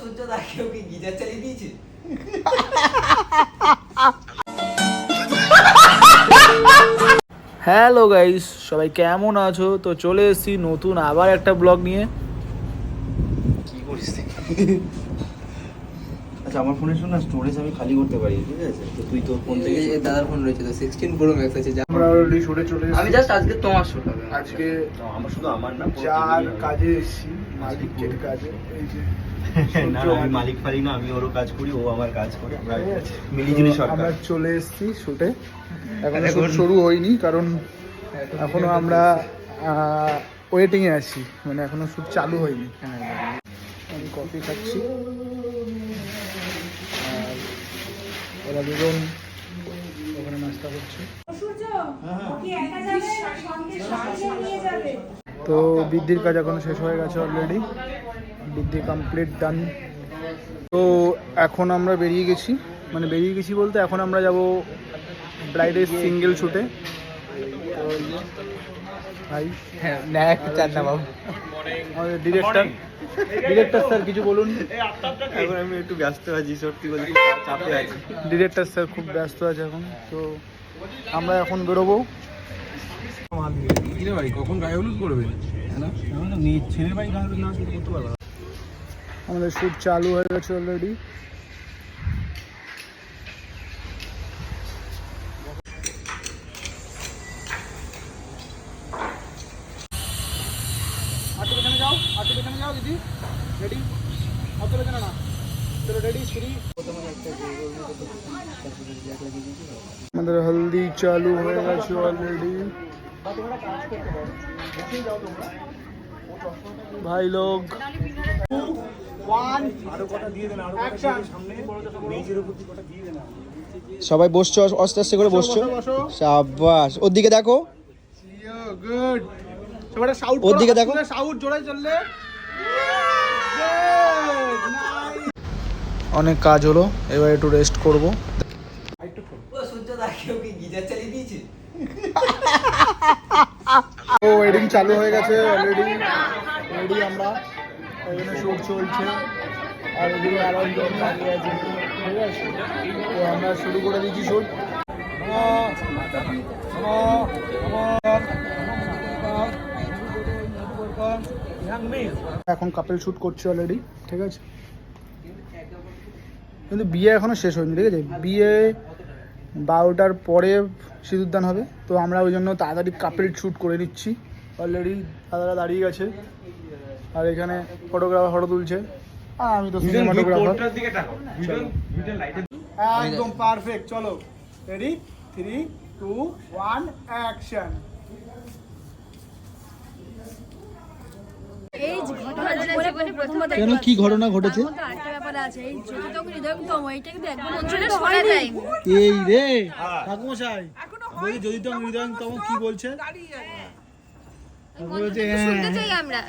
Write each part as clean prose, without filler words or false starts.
সূর্যদা কেউ কি গিজার চালিয়ে দিয়েছে? হ্যালো গাইস, সবাই কেমন আছো? তো চলে এসেছি নতুন আবার একটা ব্লগ নিয়ে। কি করিস? আচ্ছা, আমার ফোনের না স্টোরেজ আমি খালি করতে পারি, ঠিক আছে? তো তুই তোর ফোন থেকে এই দাদার ফোন রয়েছে তো 16 প্রো ম্যাক্স আছে। আমরা অলরেডি শুটে চলে এসেছি। আমি জাস্ট আজকে তোমার শুট হবে। আজকে আমার শুধু আমার না, যার কাজে এসেছি, মালিকের কাজে। এই যে না আমি মালিক ফালিক না, আমি ওরও কাজ করি, ও আমার কাজ করে, আমরা মিলিজুলি সরকার। আমরা চলে এসেছি শুটে। এখনো শুট শুরু হয়নি কারণ এখনো আমরা ওয়েটিং এ আছি, মানে এখনো শুট চালু হয়নি। আমি কফি খাচ্ছি আর ওরা দুজন ওখানে নাস্তা করছে। তো বৃদ্ধির কাজ এখন শেষ হয়ে গেছে অলরেডি, বৃদ্ধি কমপ্লিট ডান। তো এখন আমরা বেরিয়ে গেছি বলতে এখন আমরা যাব ব্রাইডের সিঙ্গেল শুটে। ভাই আমাদের ডিরেক্টর স্যার কিছু বলুন। এখন আমি একটু ব্যস্ত আছি, সত্যি বলছি চাপে আছি। ডিরেক্টর স্যার খুব ব্যস্ত আছে এখন। তো আমরা এখন বেরোবো। কখন গায়ে হলুদ করবে? ছেলের বাড়ি গায়ে হলুদ না করতে পারবো। আমাদের শুট চালু হয়ে গেছে অলরেডি। পেছনে যাও দিদি। রেডি? অত পেছনে না, চলো রেডি শুরু। আমাদের হলদি চালু হয়ে গেছে অলরেডি। ভাই লোক সবাই বসছো, আস্তে আস্তে করে বসছো। সাবাস, ওর দিকে দেখো, গুড। সবাই শাউট, ওর দিকে দেখো, শাউট জোরে চললে। অনেক কাজ হলো, এবার একটু রেস্ট করব। ও সূর্যদা কেউ কি গিজার চালিয়ে দিয়েছে? ও ওয়েডিং চালু হয়ে গেছে অলরেডি। রেডি আমরা, এখানে শুট চলছে আর এদিকে আরো জন দাঁড়িয়ে আছে, ঠিক আছে? তো আমরা শুরু করে দিচ্ছি শুট। এখন কাপেল শুট করছে অলরেডি, ঠিক আছে? কিন্তু বিয়ে এখনো শেষ হয়নি, ঠিক আছে? বিয়ে 12টার পরে সিঁদুরদান হবে। তো আমরা ওই জন্য তাড়াতাড়ি কাপেল শ্যুট করে নিচ্ছি। অলরেডি দাদারা দাঁড়িয়ে গেছে আর এখানে ফটোগ্রাফার ফটো তুলছে। আর আমি তো সিনেমাটোগ্রাফার। একদম পারফেক্ট। চলো রেডি, 3, 2, 1 অ্যাকশন। এই ঘটনা জীবনে প্রথমবার কেন, কি ঘটনা ঘটেছে? আরেকটা ব্যাপার আছে, এই জ্যোতিতম হৃদয়তম এইটা কিন্তু একদম অঞ্চলে শোনা যায়। এই রে ঠাকুমশাই বলি, যদি তো হৃদয় তম কি বলছে? বলছে শুনতে চাই আমরা।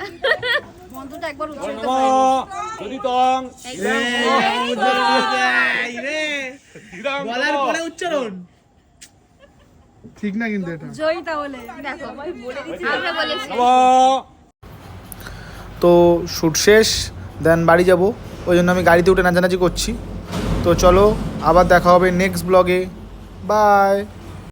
মন্ত্রটা একবার উচ্চারিত বলার পরে উচ্চারণ ঠিক না কিন্তু এটা। জয় তাহলে দেখো বলে দিচ্ছি, আমরা বলেছি। তো শ্যুট শেষ, দেন বাড়ি যাব। ওই জন্য আমি গাড়িতে উঠে নাচানাচি করছি। তো চলো আবার দেখা হবে নেক্সট ব্লগে। বাই।